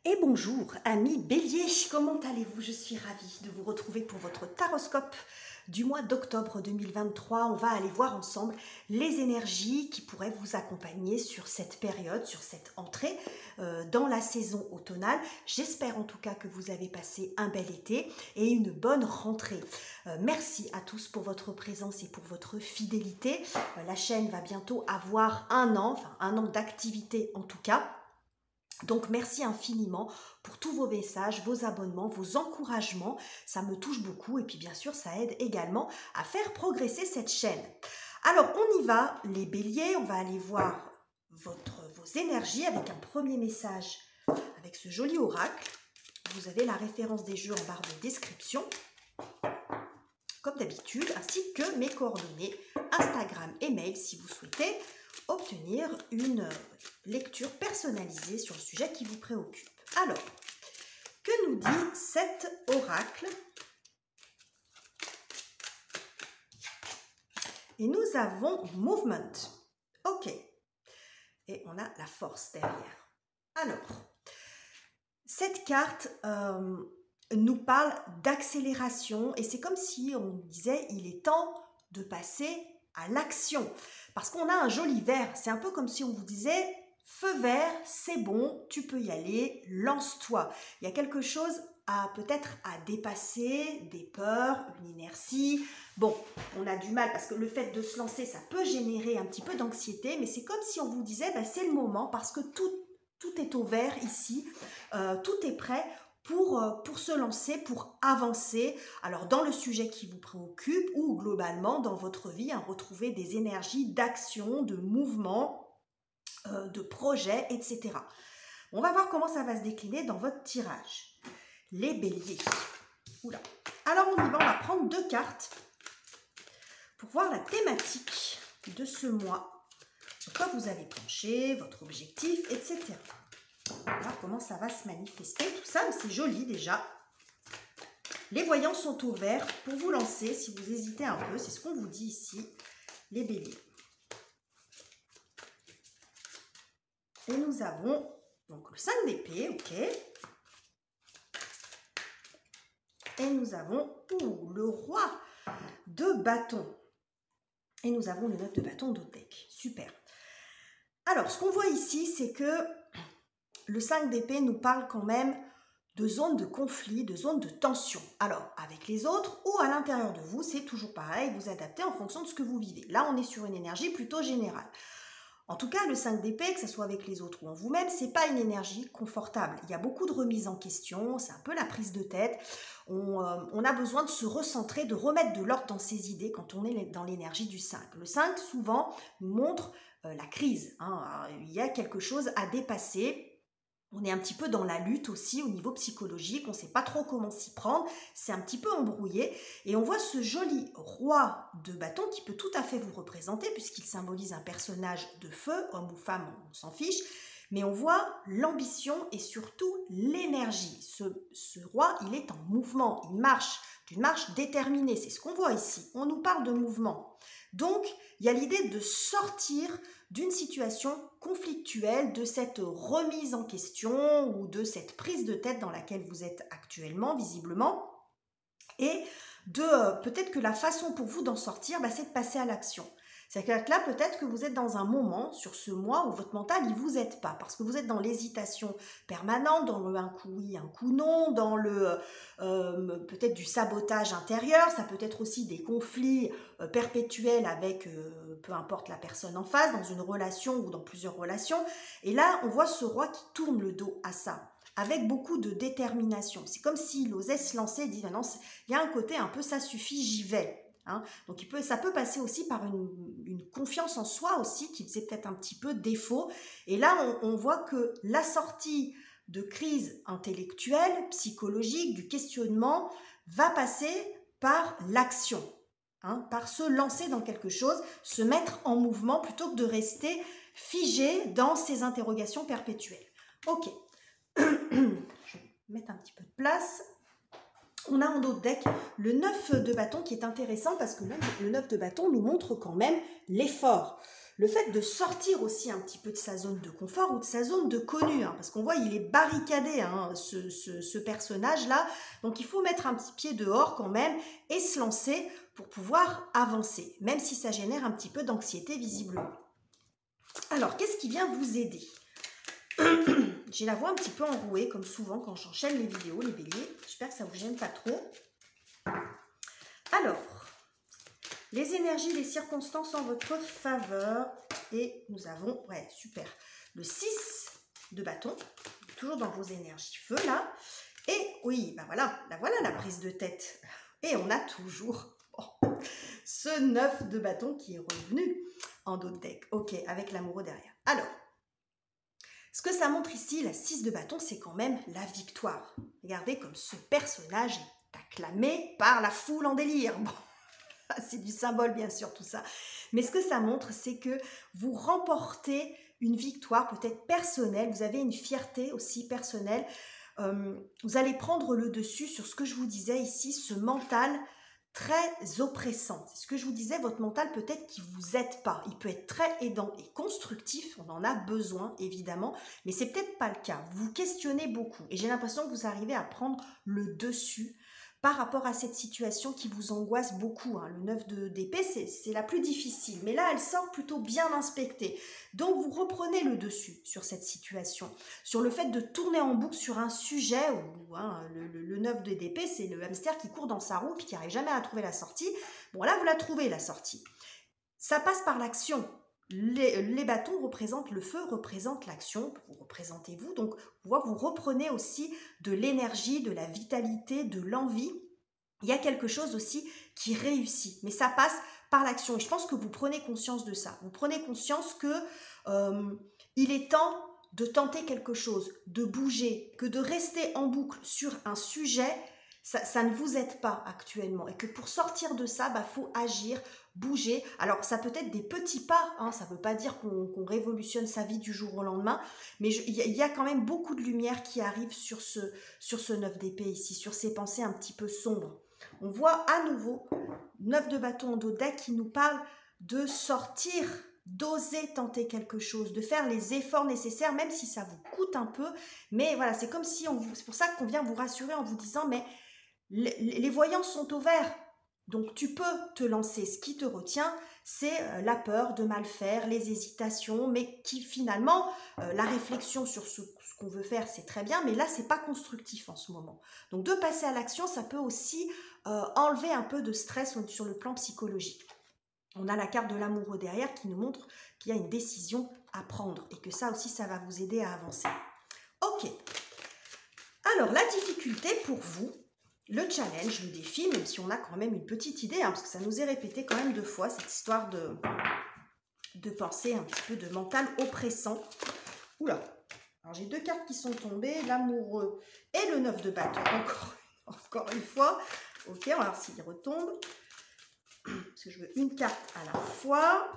Et bonjour, amis Bélier, comment allez-vous? Je suis ravie de vous retrouver pour votre taroscope du mois d'octobre 2023. On va aller voir ensemble les énergies qui pourraient vous accompagner sur cette période, sur cette entrée dans la saison automnale. J'espère en tout cas que vous avez passé un bel été et une bonne rentrée. Merci à tous pour votre présence et pour votre fidélité. La chaîne va bientôt avoir un an d'activité en tout cas. Donc merci infiniment pour tous vos messages, vos abonnements, vos encouragements, ça me touche beaucoup et puis bien sûr ça aide également à faire progresser cette chaîne. Alors on y va les béliers, on va aller voir vos énergies avec un premier message avec ce joli oracle. Vous avez la référence des jeux en barre de description comme d'habitude ainsi que mes coordonnées Instagram et mail si vous souhaitez obtenir une lecture personnalisée sur le sujet qui vous préoccupe. Alors, que nous dit cet oracle? Et nous avons Movement. Ok. Et on a la force derrière. Alors, cette carte nous parle d'accélération et c'est comme si on disait il est temps de passer à l'action. Parce qu'on a un joli vert, c'est un peu comme si on vous disait feu vert, c'est bon, tu peux y aller, lance-toi. Il y a quelque chose peut-être à dépasser, des peurs, une inertie. Bon, on a du mal parce que le fait de se lancer, ça peut générer un petit peu d'anxiété, mais c'est comme si on vous disait c'est le moment parce que tout est au vert ici, tout est prêt pour se lancer, pour avancer, alors dans le sujet qui vous préoccupe ou globalement dans votre vie, retrouver des énergies d'action, de mouvement, de projet, etc. On va voir comment ça va se décliner dans votre tirage. Les béliers. Oula. Alors on y va, on va prendre deux cartes pour voir la thématique de ce mois, sur quoi vous avez penché, votre objectif, etc. Voilà comment ça va se manifester, tout ça, c'est joli déjà. Les voyants sont au vert pour vous lancer si vous hésitez un peu, c'est ce qu'on vous dit ici, les béliers. Et nous avons donc le 5 d'épée, ok. Et nous avons le roi de bâton. Et nous avons le 9 de bâton d'autre deck, super. Alors, ce qu'on voit ici, c'est que le 5 d'épée nous parle quand même de zones de conflit, de zones de tension. Alors, avec les autres ou à l'intérieur de vous, c'est toujours pareil, vous adaptez en fonction de ce que vous vivez. Là, on est sur une énergie plutôt générale. En tout cas, le 5 d'épée, que ce soit avec les autres ou en vous-même, c'est pas une énergie confortable. Il y a beaucoup de remises en question, c'est un peu la prise de tête. On a besoin de se recentrer, de remettre de l'ordre dans ses idées quand on est dans l'énergie du 5. Le 5, souvent, nous montre la crise. Il y a quelque chose à dépasser. On est un petit peu dans la lutte aussi au niveau psychologique, on ne sait pas trop comment s'y prendre, c'est un petit peu embrouillé. Et on voit ce joli roi de bâton qui peut tout à fait vous représenter puisqu'il symbolise un personnage de feu, homme ou femme, on s'en fiche. Mais on voit l'ambition et surtout l'énergie. Ce roi, il est en mouvement, il marche d'une marche déterminée, c'est ce qu'on voit ici. On nous parle de mouvement. Donc, il y a l'idée de sortir d'une situation conflictuelle, de cette remise en question ou de cette prise de tête dans laquelle vous êtes actuellement, visiblement. Et peut-être que la façon pour vous d'en sortir, c'est de passer à l'action. C'est-à-dire que là, peut-être que vous êtes dans un moment, sur ce mois, où votre mental, il ne vous aide pas, parce que vous êtes dans l'hésitation permanente, dans le un coup oui, un coup non, dans le peut-être du sabotage intérieur, ça peut être aussi des conflits perpétuels avec peu importe la personne en face, dans une relation ou dans plusieurs relations. Et là, on voit ce roi qui tourne le dos à ça, avec beaucoup de détermination. C'est comme s'il osait se lancer et dit non, il y a un côté un peu ça suffit, j'y vais. Donc ça peut passer aussi par une confiance en soi aussi qui faisait peut-être un petit peu défaut. Et là, on voit que la sortie de crise intellectuelle, psychologique, du questionnement, va passer par l'action, par se lancer dans quelque chose, se mettre en mouvement plutôt que de rester figé dans ces interrogations perpétuelles. Ok, je vais mettre un petit peu de place. On a en d'autres decks le 9 de bâton qui est intéressant parce que le 9 de bâton nous montre quand même l'effort. le fait de sortir aussi un petit peu de sa zone de confort ou de sa zone de connu, hein, parce qu'on voit il est barricadé, hein, ce personnage-là, donc il faut mettre un petit pied dehors quand même et se lancer pour pouvoir avancer, même si ça génère un petit peu d'anxiété visiblement. Alors, qu'est-ce qui vient vous aider? J'ai la voix un petit peu enrouée, comme souvent quand j'enchaîne les vidéos, les béliers. J'espère que ça ne vous gêne pas trop. Alors, les énergies, les circonstances en votre faveur. Et nous avons, ouais, super, le 6 de bâton, toujours dans vos énergies feu, là. Et oui, ben voilà la prise de tête. Et on a toujours ce 9 de bâton qui est revenu en dos de deck. Ok, avec l'amoureux derrière. Alors, ce que ça montre ici, la 6 de bâton, c'est quand même la victoire. Regardez comme ce personnage est acclamé par la foule en délire. Bon, c'est du symbole, bien sûr, tout ça. Mais ce que ça montre, c'est que vous remportez une victoire peut-être personnelle. Vous avez une fierté aussi personnelle. Vous allez prendre le dessus sur ce que je vous disais ici, ce mental très oppressant. C'est ce que je vous disais, votre mental peut-être qu'il ne vous aide pas. Il peut être très aidant et constructif, on en a besoin évidemment, mais c'est peut-être pas le cas. Vous vous questionnez beaucoup et j'ai l'impression que vous arrivez à prendre le dessus par rapport à cette situation qui vous angoisse beaucoup. Hein. Le 9 d'épée, c'est la plus difficile, mais là, elle sort plutôt bien inspectée. Donc, vous reprenez le dessus sur cette situation, sur le fait de tourner en boucle sur un sujet où hein, le 9 d'épée, c'est le hamster qui court dans sa roue et qui n'arrive jamais à trouver la sortie. Bon, là, vous la trouvez, la sortie. Ça passe par l'action. Les bâtons représentent le feu, représentent l'action, vous représentez vous, donc vous reprenez aussi de l'énergie, de la vitalité, de l'envie. Il y a quelque chose aussi qui réussit, mais ça passe par l'action. Et je pense que vous prenez conscience de ça. Vous prenez conscience que il est temps de tenter quelque chose, de bouger, que de rester en boucle sur un sujet, ça ne vous aide pas actuellement. Et que pour sortir de ça, faut agir, bouger. Alors, ça peut être des petits pas, hein, ça ne veut pas dire qu'on révolutionne sa vie du jour au lendemain, mais il y a quand même beaucoup de lumière qui arrive sur ce 9 d'épée ici, sur ces pensées un petit peu sombres. On voit à nouveau 9 de bâton en dos de deck qui nous parle de sortir, d'oser tenter quelque chose, de faire les efforts nécessaires, même si ça vous coûte un peu. Mais voilà, c'est comme si, c'est pour ça qu'on vient vous rassurer en vous disant, mais les voyants sont au vert. Donc tu peux te lancer. Ce qui te retient, c'est la peur de mal faire, les hésitations, mais qui finalement, la réflexion sur ce qu'on veut faire, c'est très bien, mais là, c'est pas constructif en ce moment. Donc de passer à l'action, ça peut aussi enlever un peu de stress sur le plan psychologique. On a la carte de l'amoureux derrière qui nous montre qu'il y a une décision à prendre et que ça aussi, ça va vous aider à avancer. Ok. Alors, la difficulté pour vous, le challenge, le défi, même si on a quand même une petite idée, hein, parce que ça nous est répété quand même 2 fois, cette histoire de penser un petit peu de mental oppressant. Oula, alors j'ai 2 cartes qui sont tombées, l'amoureux et le 9 de bâton, encore une fois. Ok, on va voir s'il retombe, parce que je veux une carte à la fois.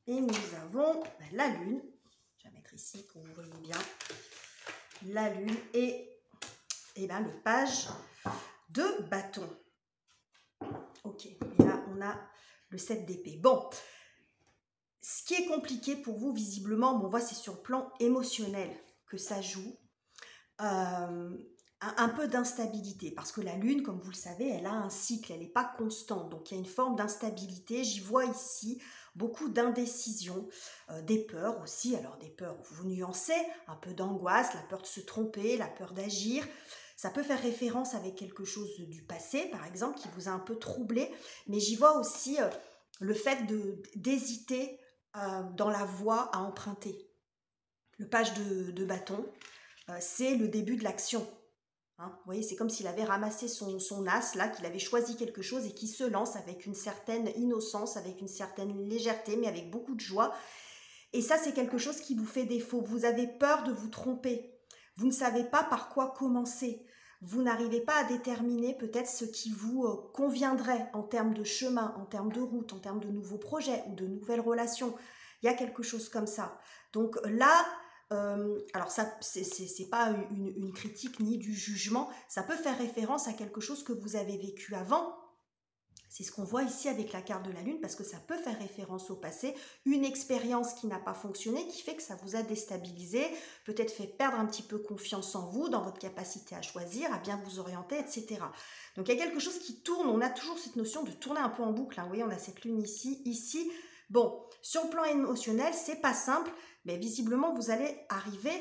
Et nous avons la lune, je vais mettre ici pour que vous voyez bien. La lune et le page de bâton. Ok, et là on a le 7 d'épée. Bon, ce qui est compliqué pour vous visiblement, on voit c'est sur le plan émotionnel que ça joue. Un peu d'instabilité, parce que la lune, comme vous le savez, elle a un cycle, elle n'est pas constante, donc il y a une forme d'instabilité. J'y vois ici beaucoup d'indécision, des peurs aussi, alors des peurs, vous nuancez, un peu d'angoisse, la peur de se tromper, la peur d'agir. Ça peut faire référence avec quelque chose du passé, par exemple, qui vous a un peu troublé, mais j'y vois aussi le fait d'hésiter dans la voie à emprunter. Le page de bâton, c'est le début de l'action. Hein, vous voyez, c'est comme s'il avait ramassé son as, là, qu'il avait choisi quelque chose et qui se lance avec une certaine innocence, avec une certaine légèreté, mais avec beaucoup de joie. Et ça, c'est quelque chose qui vous fait défaut. Vous avez peur de vous tromper. Vous ne savez pas par quoi commencer. Vous n'arrivez pas à déterminer peut-être ce qui vous conviendrait en termes de chemin, en termes de route, en termes de nouveaux projets ou de nouvelles relations. Il y a quelque chose comme ça. Donc là, alors ça, c'est pas une critique ni du jugement, ça peut faire référence à quelque chose que vous avez vécu avant. C'est ce qu'on voit ici avec la carte de la Lune, parce que ça peut faire référence au passé, une expérience qui n'a pas fonctionné, qui fait que ça vous a déstabilisé, peut-être fait perdre un petit peu confiance en vous, dans votre capacité à choisir, à bien vous orienter, etc. Donc il y a quelque chose qui tourne, on a toujours cette notion de tourner un peu en boucle, hein. Vous voyez, on a cette Lune ici. Bon, sur le plan émotionnel, c'est pas simple, mais visiblement, vous allez arriver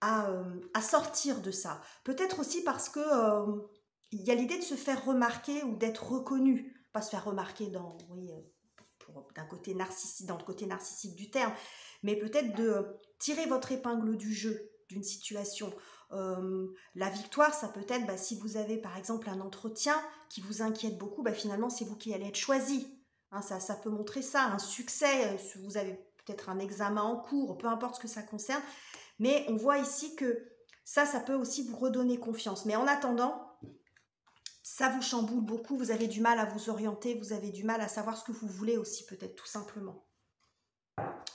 à sortir de ça. Peut-être aussi parce que il y a l'idée de se faire remarquer ou d'être reconnu. Pas se faire remarquer dans, oui, d'un côté narcissique, dans le côté narcissique du terme, mais peut-être de tirer votre épingle du jeu d'une situation. La victoire, ça peut être si vous avez par exemple un entretien qui vous inquiète beaucoup, finalement c'est vous qui allez être choisi. Hein, ça peut montrer ça, un succès, si vous avez peut-être un examen en cours, peu importe ce que ça concerne, mais on voit ici que ça peut aussi vous redonner confiance. Mais en attendant, ça vous chamboule beaucoup, vous avez du mal à vous orienter, vous avez du mal à savoir ce que vous voulez aussi, peut-être tout simplement.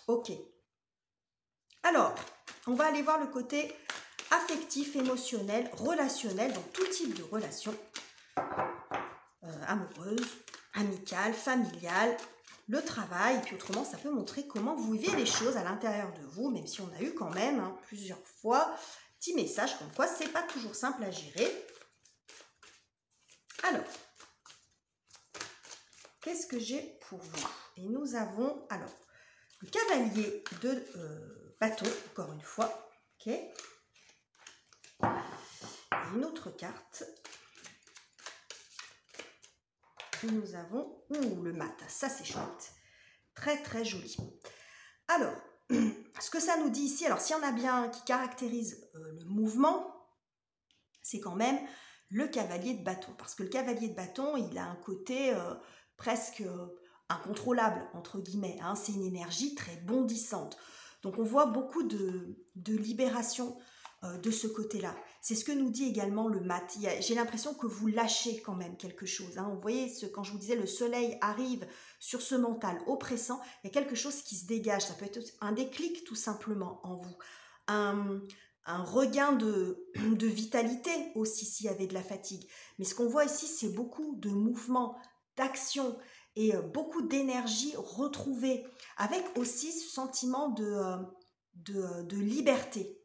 Ok. Alors, on va aller voir le côté affectif, émotionnel, relationnel, donc tout type de relation, amoureuse, amicale, familiale, le travail, et puis autrement, ça peut montrer comment vous vivez les choses à l'intérieur de vous, même si on a eu quand même plusieurs fois petit message comme quoi c'est pas toujours simple à gérer. Alors, qu'est-ce que j'ai pour vous? Et nous avons, alors, le cavalier de bâton, encore une fois. Ok. Et une autre carte. Et nous avons, le mat, ça c'est chouette. Très très joli. Alors, ce que ça nous dit ici, alors s'il y en a bien qui caractérise le mouvement, c'est quand même le cavalier de bâton. Parce que le cavalier de bâton, il a un côté presque incontrôlable, entre guillemets. Hein. C'est une énergie très bondissante. Donc on voit beaucoup de libération de ce côté-là. C'est ce que nous dit également le mat. J'ai l'impression que vous lâchez quand même quelque chose. Hein. Vous voyez, quand je vous disais le soleil arrive sur ce mental oppressant, il y a quelque chose qui se dégage. Ça peut être un déclic tout simplement en vous. Un regain de vitalité aussi s'il y avait de la fatigue. Mais ce qu'on voit ici, c'est beaucoup de mouvement, d'action et beaucoup d'énergie retrouvée, avec aussi ce sentiment de liberté.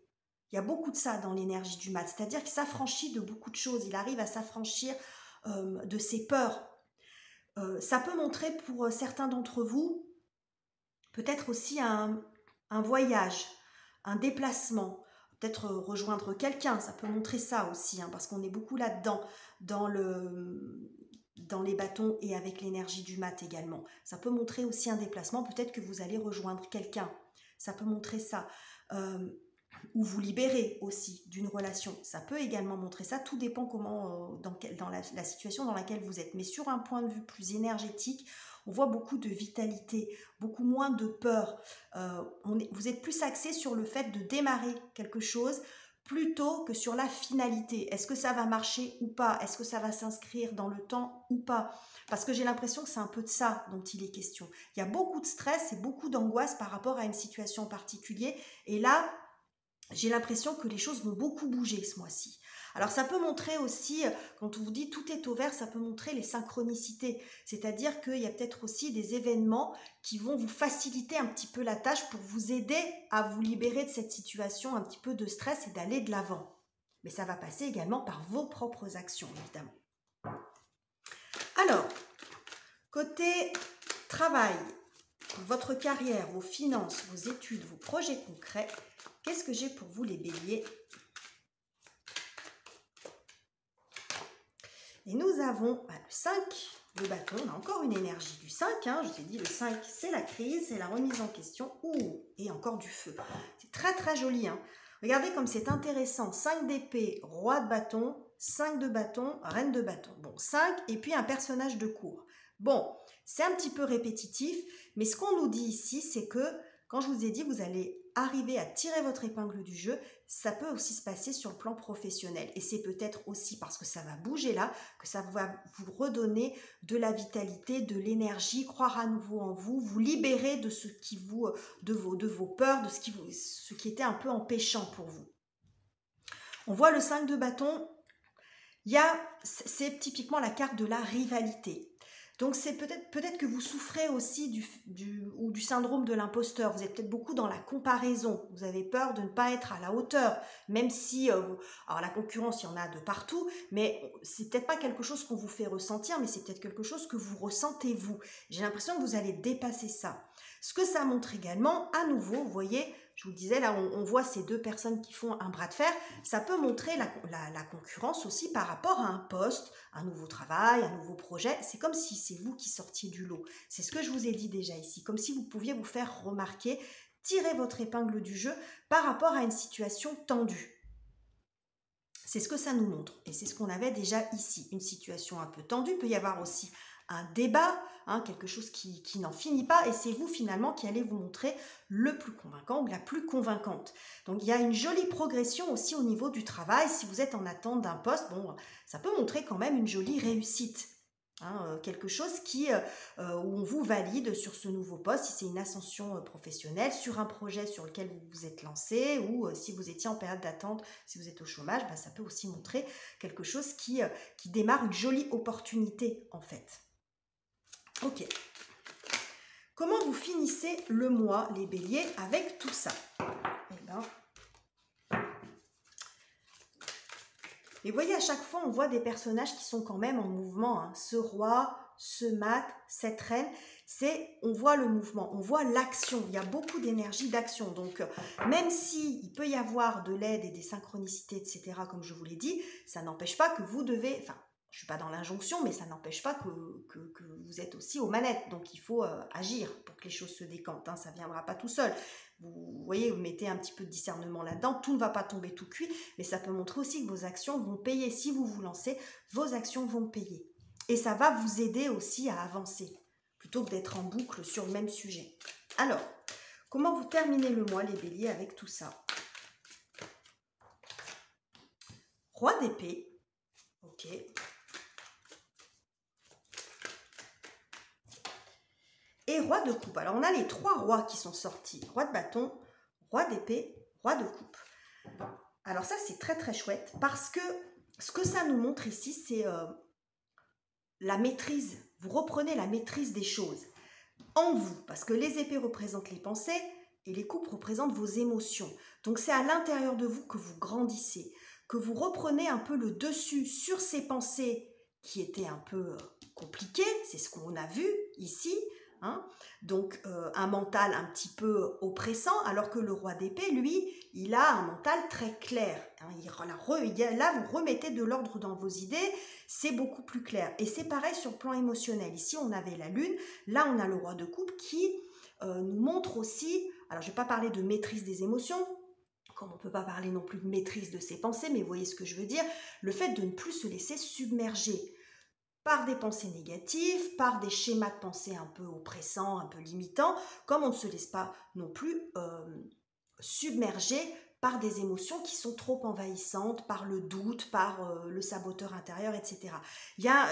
Il y a beaucoup de ça dans l'énergie du mat, c'est-à-dire qu'il s'affranchit de beaucoup de choses, il arrive à s'affranchir de ses peurs. Ça peut montrer pour certains d'entre vous peut-être aussi un voyage, un déplacement, peut-être rejoindre quelqu'un, ça peut montrer ça aussi, hein, parce qu'on est beaucoup là-dedans, dans les bâtons et avec l'énergie du mat également. Ça peut montrer aussi un déplacement, peut-être que vous allez rejoindre quelqu'un, ça peut montrer ça. Ou vous libérer aussi d'une relation. Ça peut également montrer ça, tout dépend comment, dans la situation dans laquelle vous êtes. Mais sur un point de vue plus énergétique, on voit beaucoup de vitalité, beaucoup moins de peur. Vous êtes plus axé sur le fait de démarrer quelque chose plutôt que sur la finalité. Est-ce que ça va marcher ou pas? Est-ce que ça va s'inscrire dans le temps ou pas? Parce que j'ai l'impression que c'est un peu de ça dont il est question. Il y a beaucoup de stress et beaucoup d'angoisse par rapport à une situation en particulier. Et là, j'ai l'impression que les choses vont beaucoup bouger ce mois-ci. Alors ça peut montrer aussi, quand on vous dit tout est au vert, ça peut montrer les synchronicités. C'est-à-dire qu'il y a peut-être aussi des événements qui vont vous faciliter un petit peu la tâche pour vous aider à vous libérer de cette situation, un petit peu de stress et d'aller de l'avant. Mais ça va passer également par vos propres actions, évidemment. Alors, côté travail, votre carrière, vos finances, vos études, vos projets concrets, qu'est-ce que j'ai pour vous les béliers? Et nous avons le 5 de bâton. On a encore une énergie du 5. Hein, je vous ai dit, le 5, c'est la crise, c'est la remise en question. Et encore du feu. C'est très très joli. Hein. Regardez comme c'est intéressant. 5 d'épée, roi de bâton, 5 de bâton, reine de bâton. Bon, 5 et puis un personnage de cour. Bon, c'est un petit peu répétitif, mais ce qu'on nous dit ici, c'est que quand je vous ai dit, vous allez arriver à tirer votre épingle du jeu, ça peut aussi se passer sur le plan professionnel. Et c'est peut-être aussi parce que ça va bouger là, que ça va vous redonner de la vitalité, de l'énergie, croire à nouveau en vous, vous libérer de ce qui vous, de vos peurs, de ce qui était un peu empêchant pour vous. On voit le 5 de bâton, c'est typiquement la carte de la rivalité. Donc c'est peut-être que vous souffrez aussi du syndrome de l'imposteur. Vous êtes peut-être beaucoup dans la comparaison. Vous avez peur de ne pas être à la hauteur, même si alors la concurrence, il y en a de partout, mais c'est peut-être pas quelque chose qu'on vous fait ressentir, mais c'est peut-être quelque chose que vous ressentez vous. J'ai l'impression que vous allez dépasser ça. Ce que ça montre également, à nouveau, vous voyez, je vous disais, là, on voit ces deux personnes qui font un bras de fer. Ça peut montrer la concurrence aussi par rapport à un poste, un nouveau travail, un nouveau projet. C'est comme si c'est vous qui sortiez du lot. C'est ce que je vous ai dit déjà ici. Comme si vous pouviez vous faire remarquer, tirer votre épingle du jeu par rapport à une situation tendue. C'est ce que ça nous montre. Et c'est ce qu'on avait déjà ici. Une situation un peu tendue. Il peut y avoir aussi un débat, quelque chose qui n'en finit pas, et c'est vous finalement qui allez vous montrer le plus convaincant ou la plus convaincante. Donc il y a une jolie progression aussi au niveau du travail. Si vous êtes en attente d'un poste, bon, ça peut montrer quand même une jolie réussite. Quelque chose où on vous valide sur ce nouveau poste, si c'est une ascension professionnelle, sur un projet sur lequel vous vous êtes lancé, ou si vous étiez en période d'attente, si vous êtes au chômage, ça peut aussi montrer quelque chose qui démarre une jolie opportunité en fait. Ok. Comment vous finissez le mois, les béliers, avec tout ça? Et vous voyez, à chaque fois, on voit des personnages qui sont quand même en mouvement. Ce roi, ce mat, cette reine, on voit le mouvement, on voit l'action. Il y a beaucoup d'énergie d'action. Donc, même s'il peut y avoir de l'aide et des synchronicités, etc., comme je vous l'ai dit, ça n'empêche pas que vous devez... Enfin, je ne suis pas dans l'injonction, mais ça n'empêche pas que vous êtes aussi aux manettes. Donc, il faut agir pour que les choses se décantent. Ça ne viendra pas tout seul. Vous voyez, vous mettez un petit peu de discernement là-dedans. Tout ne va pas tomber tout cuit, mais ça peut montrer aussi que vos actions vont payer. Si vous vous lancez, vos actions vont payer. Et ça va vous aider aussi à avancer, plutôt que d'être en boucle sur le même sujet. Alors, comment vous terminez le mois, les béliers, avec tout ça? Roi d'épée. Ok. Et roi de coupe. Alors, on a les trois rois qui sont sortis. Roi de bâton, roi d'épée, roi de coupe. Alors ça, c'est très très chouette parce que ce que ça nous montre ici, c'est la maîtrise. Vous reprenez la maîtrise des choses en vous, parce que les épées représentent les pensées et les coupes représentent vos émotions. Donc c'est à l'intérieur de vous que vous grandissez, que vous reprenez un peu le dessus sur ces pensées qui étaient un peu compliquées. C'est ce qu'on a vu ici. Donc un mental un petit peu oppressant, alors que le roi d'épée, lui, il a un mental très clair. Là, vous remettez de l'ordre dans vos idées, c'est beaucoup plus clair. Et c'est pareil sur le plan émotionnel. Ici, on avait la lune, là, on a le roi de coupe qui nous montre aussi, alors je ne vais pas parler de maîtrise des émotions, comme on ne peut pas parler non plus de maîtrise de ses pensées, mais vous voyez ce que je veux dire, le fait de ne plus se laisser submerger par des pensées négatives, par des schémas de pensée un peu oppressants, un peu limitants, comme on ne se laisse pas non plus submerger par des émotions qui sont trop envahissantes, par le doute, par le saboteur intérieur, etc.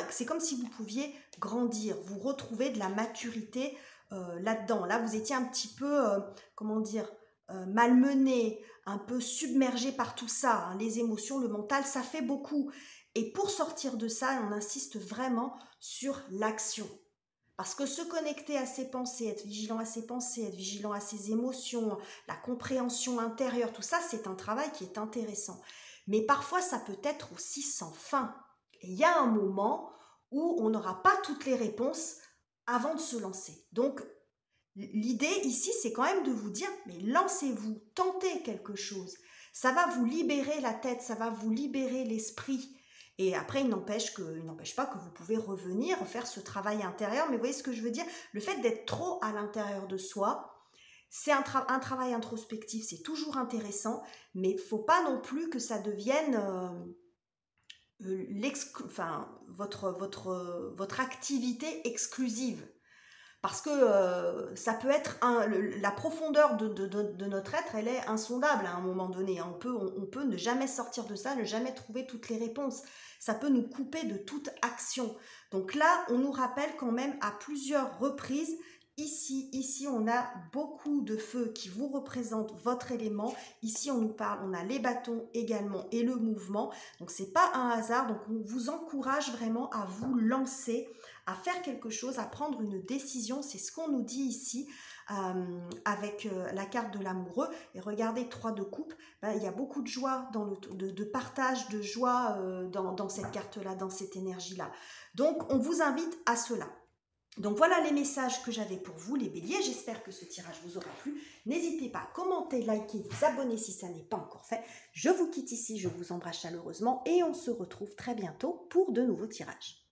C'est comme si vous pouviez grandir, vous retrouver de la maturité là-dedans. Là, vous étiez un petit peu, malmené, un peu submergé par tout ça. Les émotions, le mental, ça fait beaucoup. Et pour sortir de ça, on insiste vraiment sur l'action. Parce que se connecter à ses pensées, être vigilant à ses pensées, être vigilant à ses émotions, la compréhension intérieure, tout ça, c'est un travail qui est intéressant. Mais parfois, ça peut être aussi sans fin. Et il y a un moment où on n'aura pas toutes les réponses avant de se lancer. Donc, l'idée ici, c'est quand même de vous dire, mais lancez-vous, tentez quelque chose. Ça va vous libérer la tête, ça va vous libérer l'esprit. Et après, il n'empêche pas que vous pouvez revenir, faire ce travail intérieur. Mais vous voyez ce que je veux dire? Le fait d'être trop à l'intérieur de soi, c'est un travail introspectif, c'est toujours intéressant, mais il ne faut pas non plus que ça devienne votre activité exclusive. Parce que ça peut être la profondeur de notre être, elle est insondable à un moment donné. On peut ne jamais sortir de ça, ne jamais trouver toutes les réponses. Ça peut nous couper de toute action. Donc là, on nous rappelle quand même à plusieurs reprises Ici, on a beaucoup de feu qui vous représente votre élément. Ici, on nous parle, on a les bâtons également et le mouvement. Donc, c'est pas un hasard. Donc, on vous encourage vraiment à vous lancer, à faire quelque chose, à prendre une décision. C'est ce qu'on nous dit ici avec la carte de l'amoureux. Et regardez, 3 de coupe, ben, il y a beaucoup de joie, de partage, de joie dans cette carte-là, dans cette énergie-là. Donc, on vous invite à cela. Donc voilà les messages que j'avais pour vous les béliers, j'espère que ce tirage vous aura plu. N'hésitez pas à commenter, liker, vous abonner si ça n'est pas encore fait. Je vous quitte ici, je vous embrasse chaleureusement et on se retrouve très bientôt pour de nouveaux tirages.